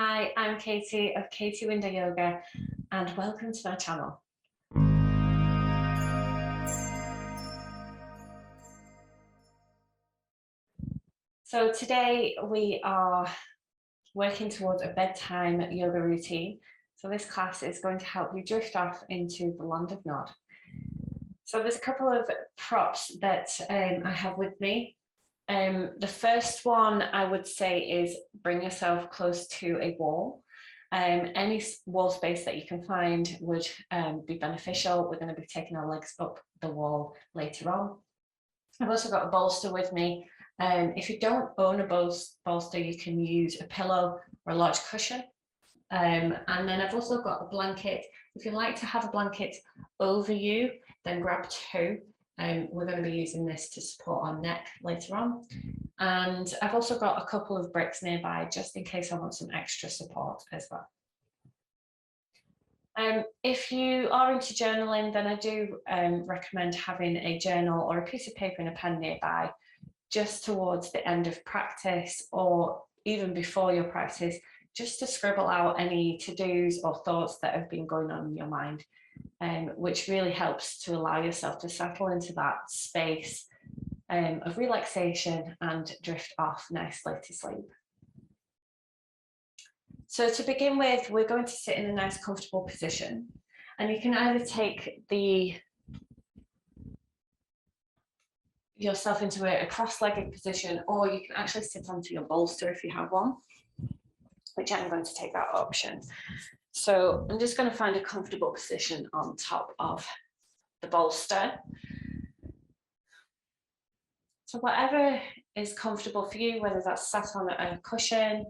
Hi, I'm Katie of Katie Window Yoga and welcome to my channel. So today we are working towards a bedtime yoga routine. So this class is going to help you drift off into the land of Nod. So there's a couple of props that I have with me. The first one I would say is bring yourself close to a wall. Any wall space that you can find would be beneficial. We're going to be taking our legs up the wall later on. I've also got a bolster with me. If you don't own a bolster, you can use a pillow or a large cushion. And then I've also got a blanket. If you like to have a blanket over you, then grab two. We're going to be using this to support our neck later on. And I've also got a couple of bricks nearby, just in case I want some extra support as well. If you are into journaling, then I do recommend having a journal or a piece of paper and a pen nearby, just towards the end of practice or even before your practice, just to scribble out any to-dos or thoughts that have been going on in your mind, which really helps to allow yourself to settle into that space of relaxation and drift off nicely to sleep. So to begin with, we're going to sit in a nice comfortable position, and you can either take yourself into a cross-legged position, or you can actually sit onto your bolster if you have one, which I'm going to take that option. So I'm just going to find a comfortable position on top of the bolster. So whatever is comfortable for you, whether that's sat on a cushion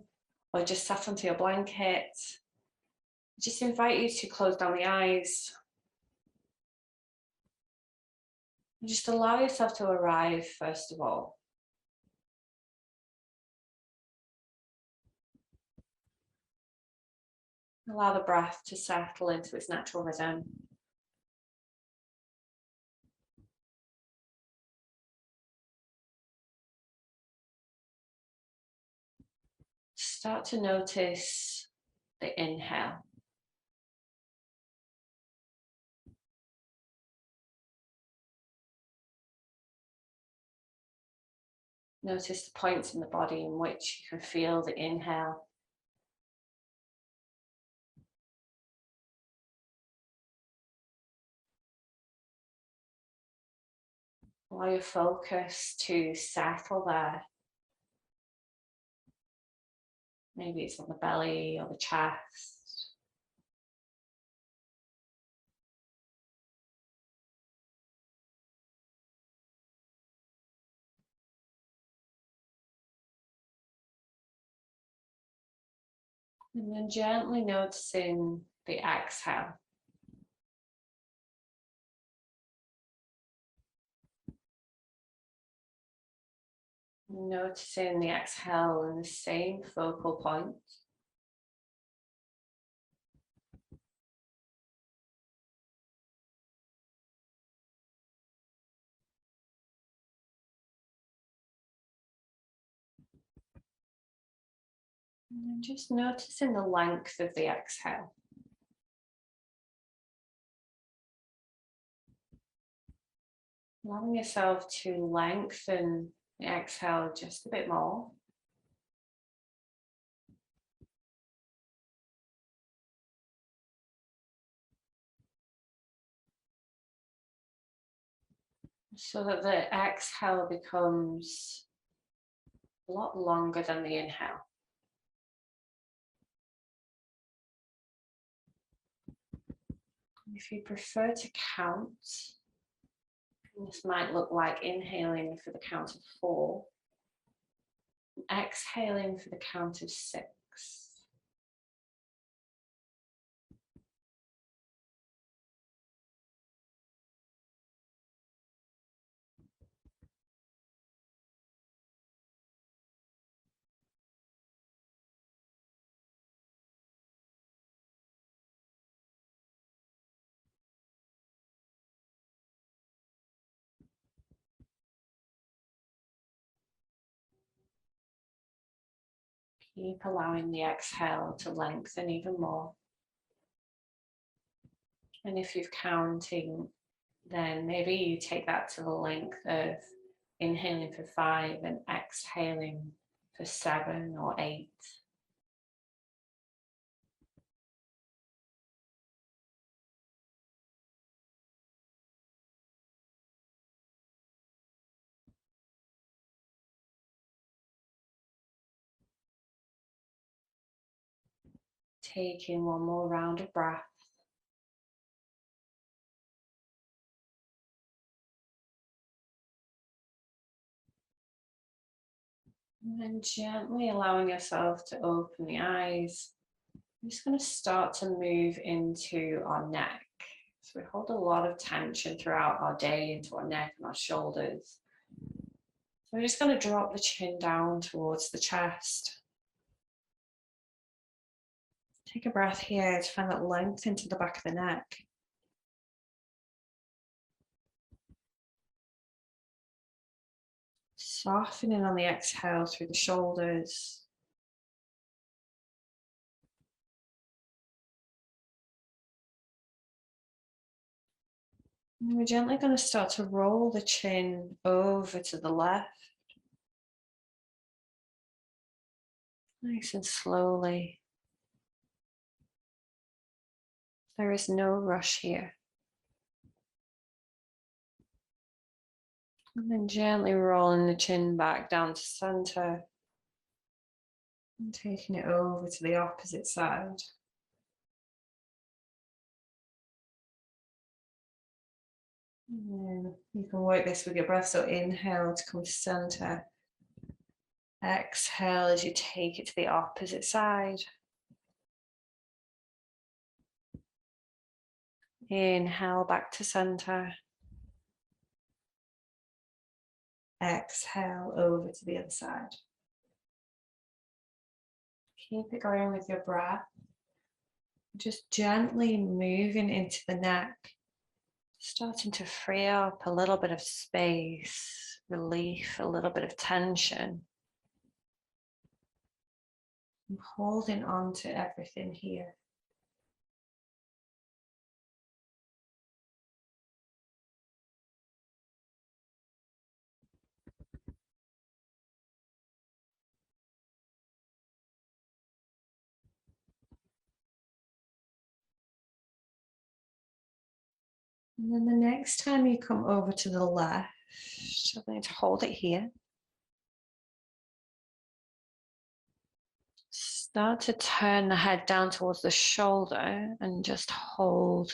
or just sat onto your blanket, just invite you to close down the eyes. And just allow yourself to arrive first of all. Allow the breath to settle into its natural rhythm. Start to notice the inhale. Notice the points in the body in which you can feel the inhale. Allow your focus to settle there. Maybe it's on the belly or the chest. And then gently noticing the exhale. Noticing the exhale in the same focal point. And then just noticing the length of the exhale. Allowing yourself to lengthen the exhale just a bit more. So that the exhale becomes a lot longer than the inhale. If you prefer to count, this might look like inhaling for the count of 4, exhaling for the count of 6. Keep allowing the exhale to lengthen even more. And if you're counting, then maybe you take that to the length of inhaling for 5 and exhaling for 7 or 8. Taking one more round of breath. And then gently allowing yourself to open the eyes. I'm just going to start to move into our neck. So we hold a lot of tension throughout our day into our neck and our shoulders. So we're just going to drop the chin down towards the chest. Take a breath here to find that length into the back of the neck. Softening on the exhale through the shoulders. And we're gently going to start to roll the chin over to the left. Nice and slowly. There is no rush here. And then gently rolling the chin back down to center. And taking it over to the opposite side. And then you can work this with your breath. So inhale to come to center. Exhale as you take it to the opposite side. Inhale back to center. Exhale over to the other side. Keep it going with your breath. Just gently moving into the neck. Starting to free up a little bit of space, relief, a little bit of tension. I'm holding on to everything here. And then the next time you come over to the left, I'm going to hold it here. Start to turn the head down towards the shoulder and just hold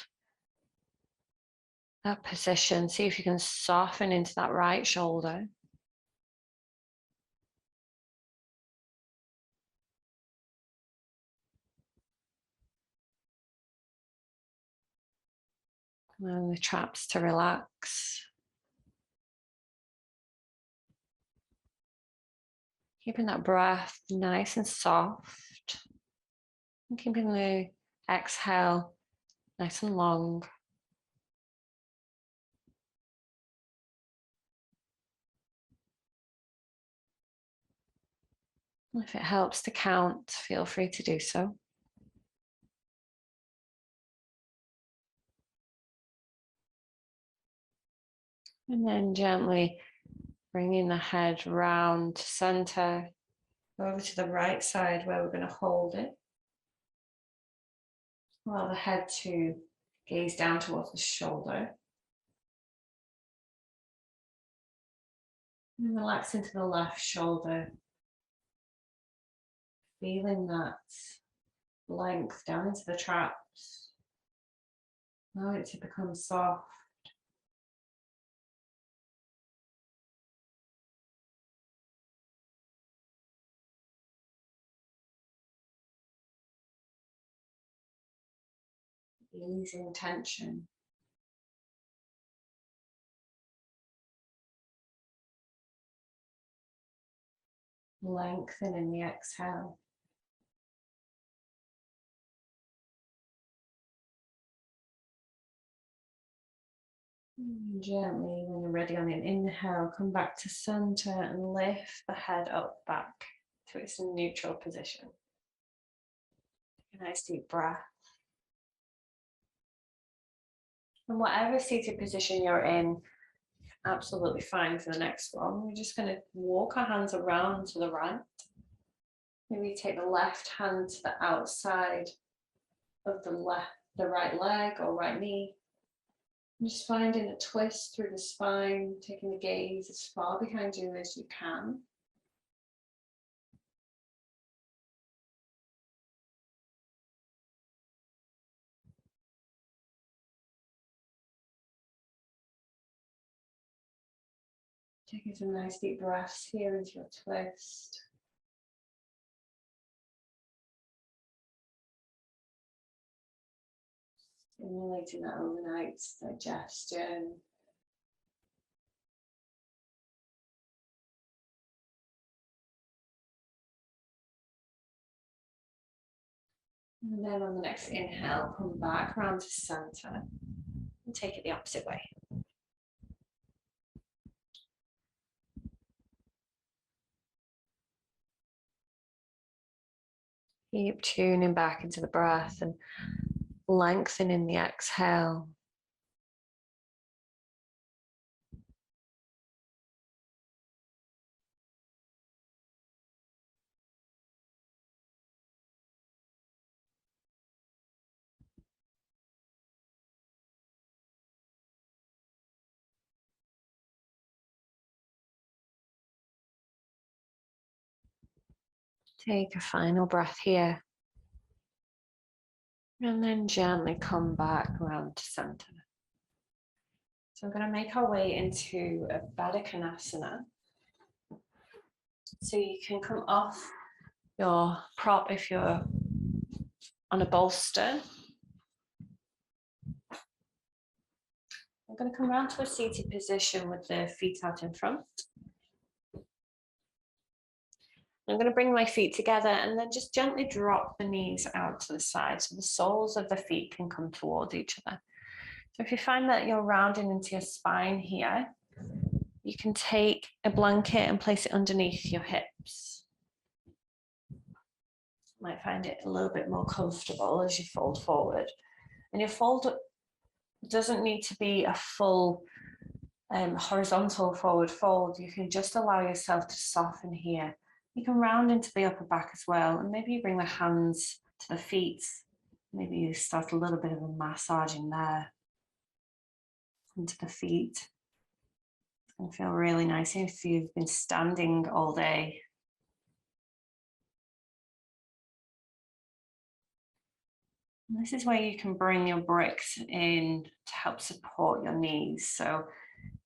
that position. See if you can soften into that right shoulder. Allowing the traps to relax. Keeping that breath nice and soft. And keeping the exhale nice and long. If it helps to count, feel free to do so. And then gently bringing the head round to center, over to the right side where we're going to hold it. Allow the head to gaze down towards the shoulder. And relax into the left shoulder. Feeling that length down into the traps. Allow it to become soft. Easing tension. Lengthening the exhale. And gently, when you're ready on an inhale, come back to center and lift the head up back So it's a neutral position. A nice deep breath. And whatever seated position you're in, absolutely fine for the next one. We're just going to walk our hands around to the right. Maybe take the left hand to the outside of the right leg or right knee. And just finding a twist through the spine, taking the gaze as far behind you as you can. Taking some nice deep breaths here into your twist. Stimulating that overnight digestion. And then on the next inhale, come back around to center and take it the opposite way. Keep tuning back into the breath and lengthening the exhale. Take a final breath here. And then gently come back around to center. So we're going to make our way into a Baddha Konasana. So you can come off your prop if you're on a bolster. I'm going to come around to a seated position with the feet out in front. I'm going to bring my feet together and then just gently drop the knees out to the side so the soles of the feet can come towards each other. So if you find that you're rounding into your spine here, you can take a blanket and place it underneath your hips. You might find it a little bit more comfortable as you fold forward. And your fold doesn't need to be a full horizontal forward fold. You can just allow yourself to soften here. You can round into the upper back as well, and maybe you bring the hands to the feet. Maybe you start a little bit of a massage in there into the feet. It's going to feel really nice if you've been standing all day. And this is where you can bring your bricks in to help support your knees. So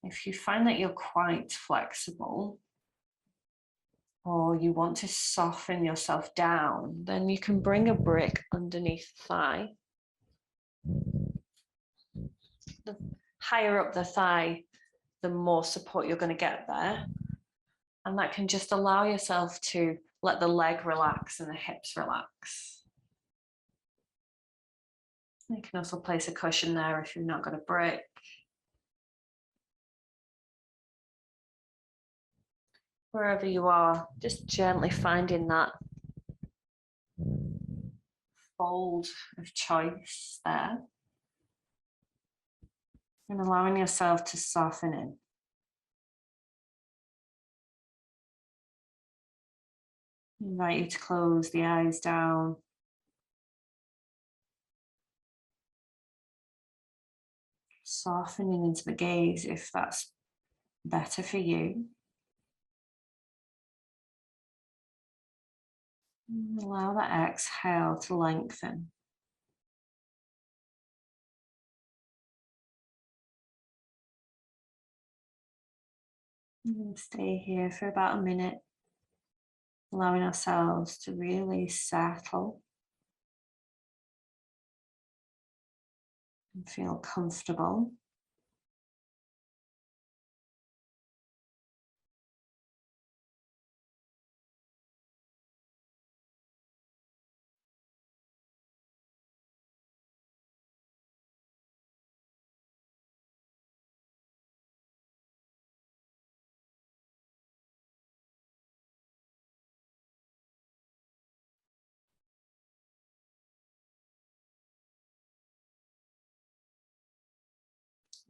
if you find that you're quite flexible, or you want to soften yourself down, then you can bring a brick underneath the thigh. The higher up the thigh, the more support you're going to get there. And that can just allow yourself to let the leg relax and the hips relax. You can also place a cushion there if you've not got a brick. Wherever you are, just gently finding that fold of choice there. And allowing yourself to soften in. I invite you to close the eyes down. Softening into the gaze if that's better for you. And allow that exhale to lengthen. And stay here for about a minute, allowing ourselves to really settle and feel comfortable.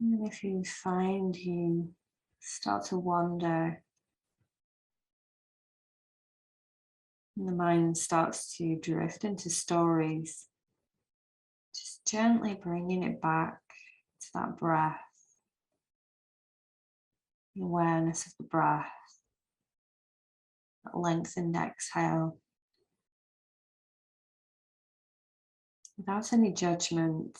And if you find you start to wander, and the mind starts to drift into stories, just gently bringing it back to that breath, the awareness of the breath, that lengthened exhale, without any judgment.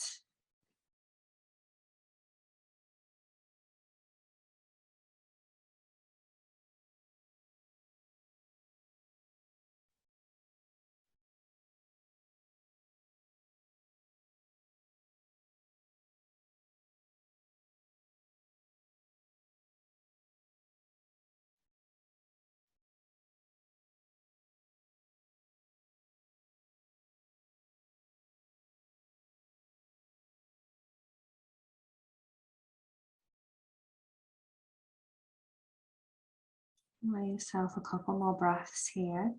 Allow yourself a couple more breaths here.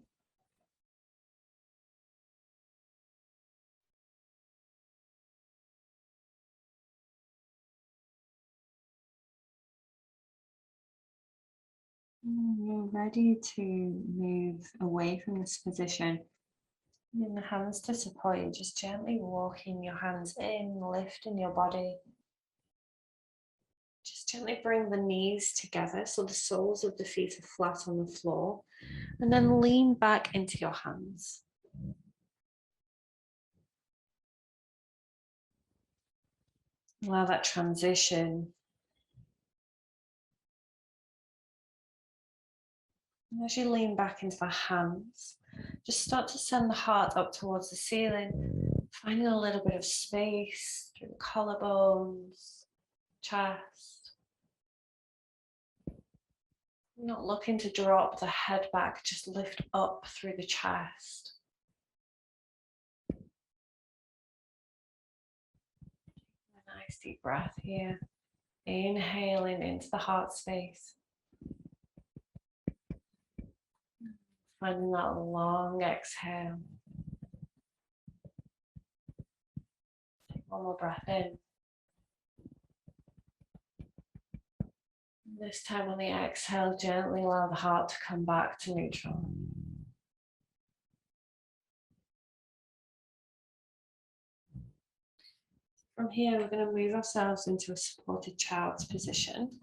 And you're ready to move away from this position. In the hands to support you, just gently walking your hands in, lifting your body. Just gently bring the knees together so the soles of the feet are flat on the floor, and then lean back into your hands. Allow that transition. And as you lean back into the hands, just start to send the heart up towards the ceiling, finding a little bit of space through the collarbones, chest. Not looking to drop the head back, just lift up through the chest. A nice deep breath here. Inhaling into the heart space. Finding that long exhale. Take one more breath in. This time on the exhale, gently allow the heart to come back to neutral. From here, we're going to move ourselves into a supported child's position.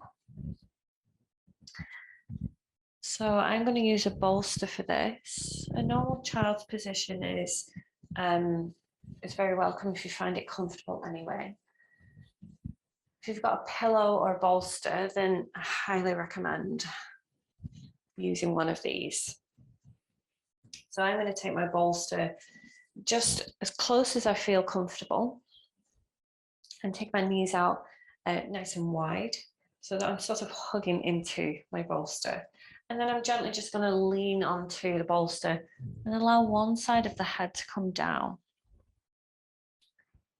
So I'm going to use a bolster for this. A normal child's position is very welcome if you find it comfortable anyway. If you've got a pillow or a bolster, then I highly recommend using one of these. So I'm going to take my bolster just as close as I feel comfortable and take my knees out nice and wide so that I'm sort of hugging into my bolster. And then I'm gently just going to lean onto the bolster and allow one side of the head to come down.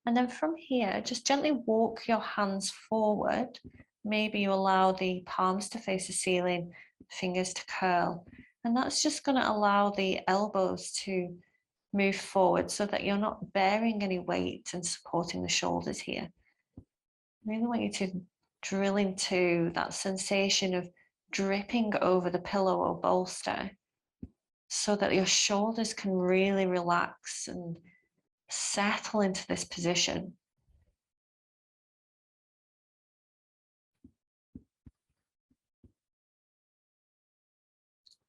And then from here, just gently walk your hands forward. Maybe you allow the palms to face the ceiling, fingers to curl. And that's just going to allow the elbows to move forward so that you're not bearing any weight and supporting the shoulders here. I really want you to drill into that sensation of dripping over the pillow or bolster so that your shoulders can really relax and settle into this position.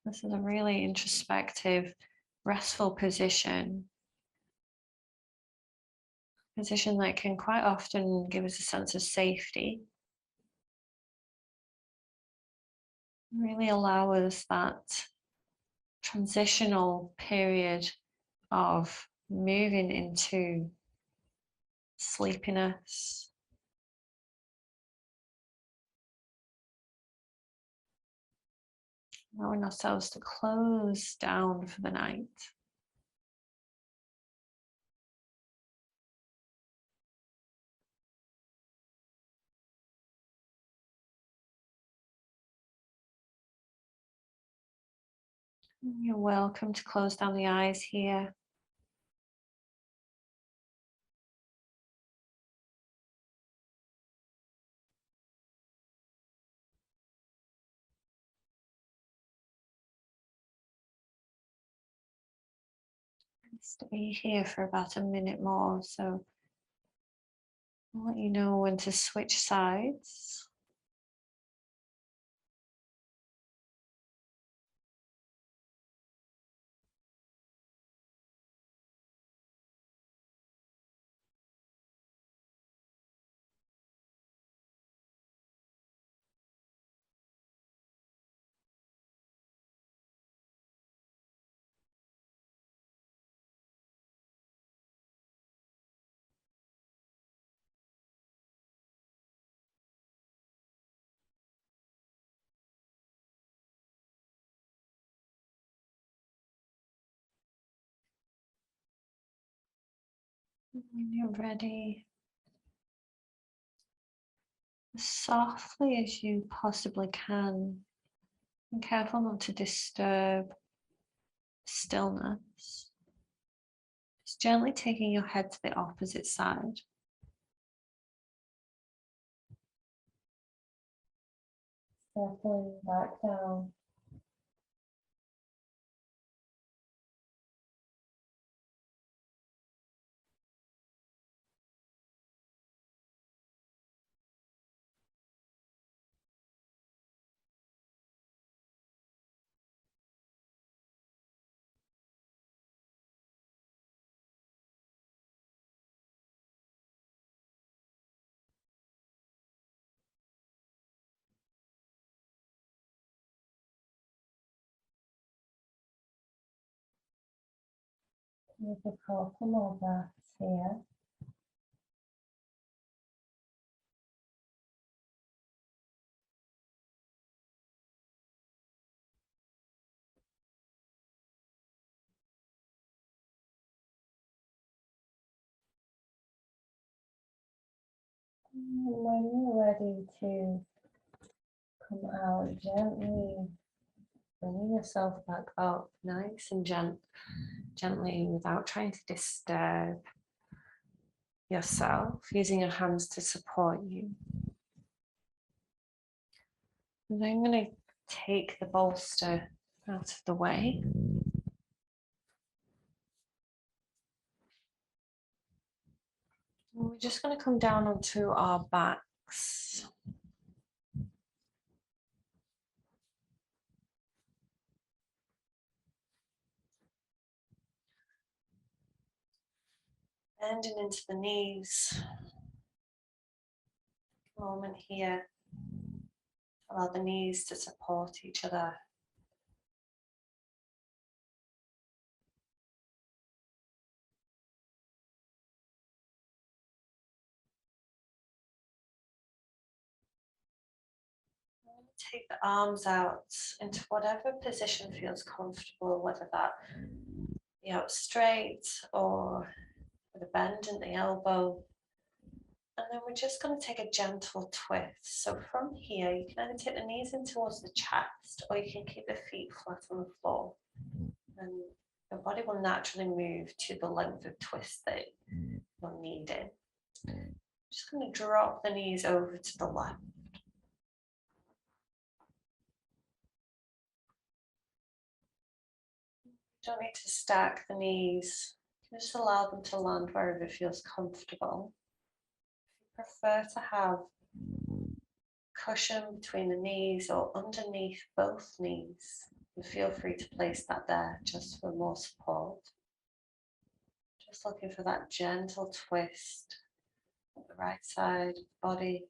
This is a really introspective, restful position that can quite often give us a sense of safety. Really allow us that transitional period of moving into sleepiness. Allowing ourselves to close down for the night. You're welcome to close down the eyes here. Stay here for about a minute more, so I'll let you know when to switch sides. When you're ready, as softly as you possibly can, and careful not to disturb stillness. Just gently taking your head to the opposite side. Settling back down. Take a couple more breaths here. And when you're ready to come out, gently bringing yourself back up, nice and gently, without trying to disturb yourself, using your hands to support you. And I'm going to take the bolster out of the way. And we're just going to come down onto our backs. Bending into the knees. Moment here. Allow the knees to support each other. Take the arms out into whatever position feels comfortable, whether that be out straight or with a bend in the elbow. And then we're just going to take a gentle twist. So from here, you can either take the knees in towards the chest, or you can keep the feet flat on the floor. And your body will naturally move to the length of twist that you're needing. Just going to drop the knees over to the left. Don't need to stack the knees. Just allow them to land wherever it feels comfortable. If you prefer to have cushion between the knees or underneath both knees, and feel free to place that there just for more support. Just looking for that gentle twist at the right side of the body.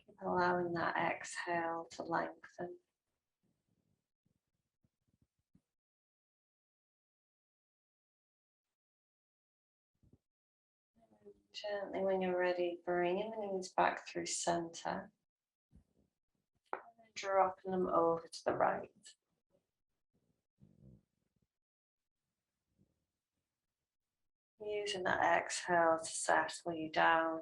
Keep allowing that exhale to lengthen. Gently, when you're ready, bringing the knees back through center. And dropping them over to the right. Using that exhale to settle you down.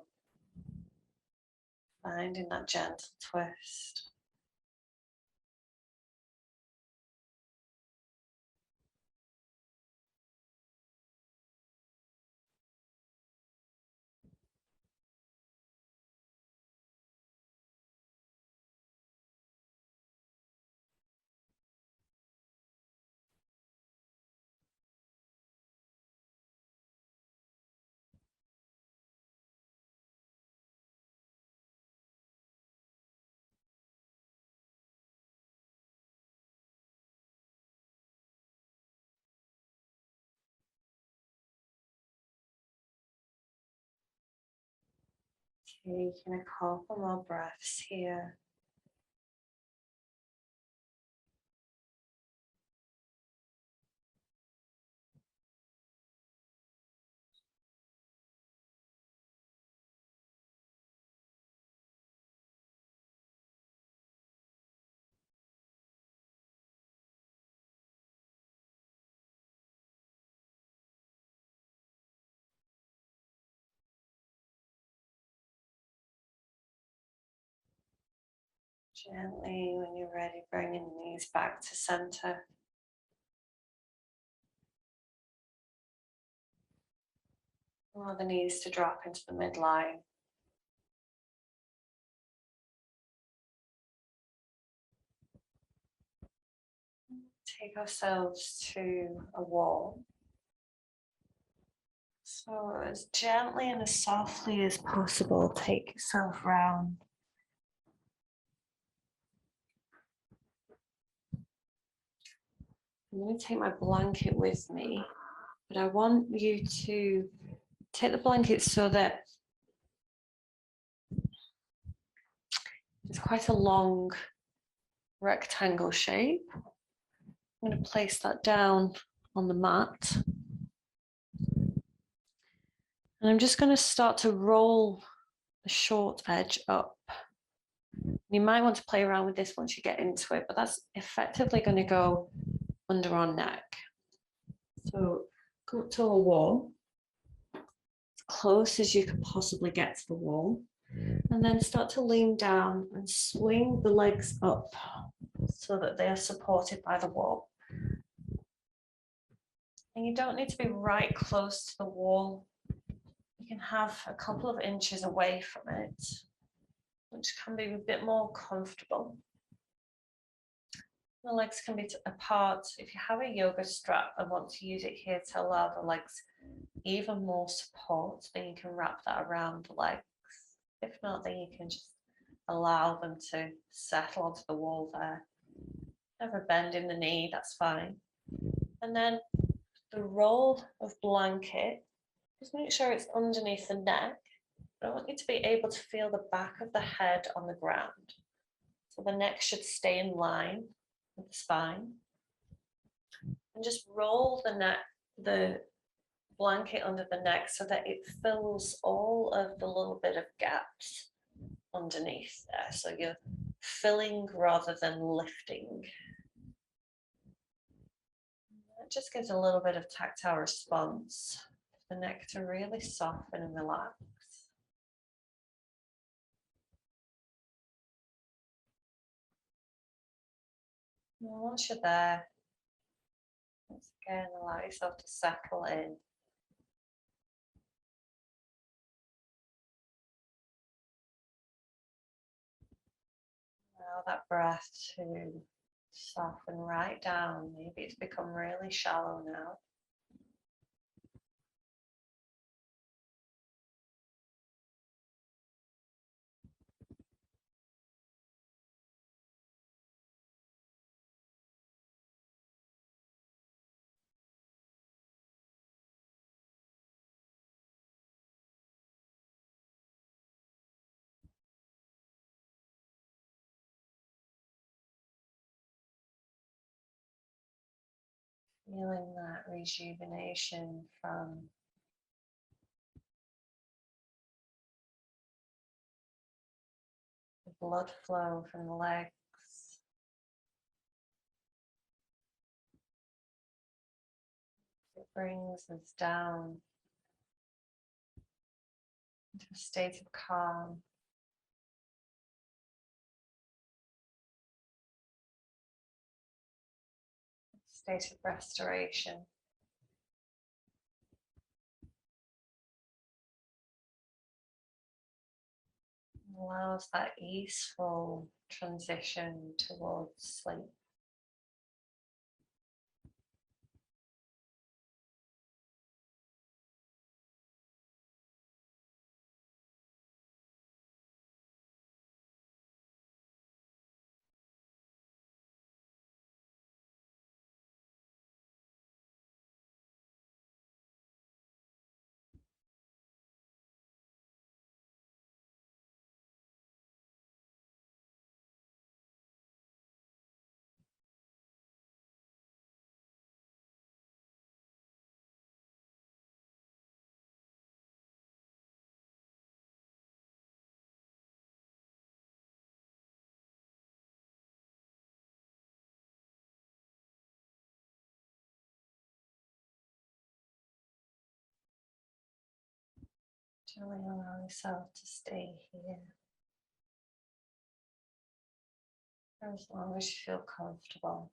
Finding that gentle twist. Taking a couple more breaths here. Gently, when you're ready, bringing the knees back to center. Allow the knees to drop into the midline. Take ourselves to a wall. So as gently and as softly as possible, take yourself round. I'm going to take my blanket with me, but I want you to take the blanket so that it's quite a long rectangle shape. I'm going to place that down on the mat. And I'm just going to start to roll the short edge up. You might want to play around with this once you get into it, but that's effectively going to go under our neck. So go up to a wall, as close as you can possibly get to the wall, and then start to lean down and swing the legs up so that they are supported by the wall. And you don't need to be right close to the wall. You can have a couple of inches away from it, which can be a bit more comfortable. The legs can be apart. If you have a yoga strap and want to use it here to allow the legs even more support, then you can wrap that around the legs. If not, then you can just allow them to settle onto the wall there. Never bend in the knee, that's fine. And then the roll of blanket, just make sure it's underneath the neck. But I want you to be able to feel the back of the head on the ground. So the neck should stay in line with the spine. And just roll the blanket under the neck so that it fills all of the little bit of gaps underneath there. So you're filling rather than lifting. It just gives a little bit of tactile response for the neck to really soften and relax. And once you're there, once again, allow yourself to settle in. Allow that breath to soften right down. Maybe it's become really shallow now. Feeling that rejuvenation from the blood flow from the legs. It brings us down into a state of calm. A state of restoration. Allows that easeful transition towards sleep. Gently allow yourself to stay here for as long as you feel comfortable.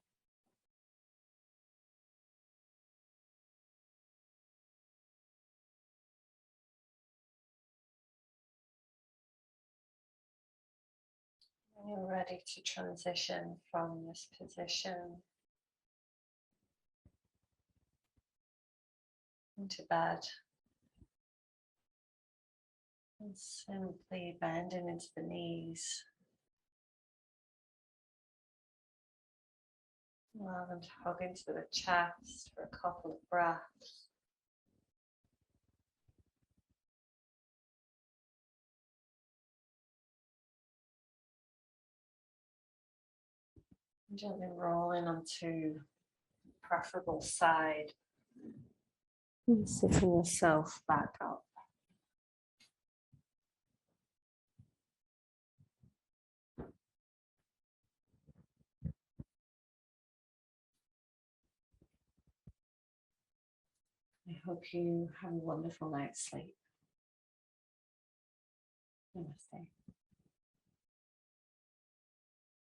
When you're ready to transition from this position into bed, and simply bending into the knees. Allow them to hug into the chest for a couple of breaths. And gently rolling onto the preferable side and sitting yourself back up. I hope you have a wonderful night's sleep. Namaste.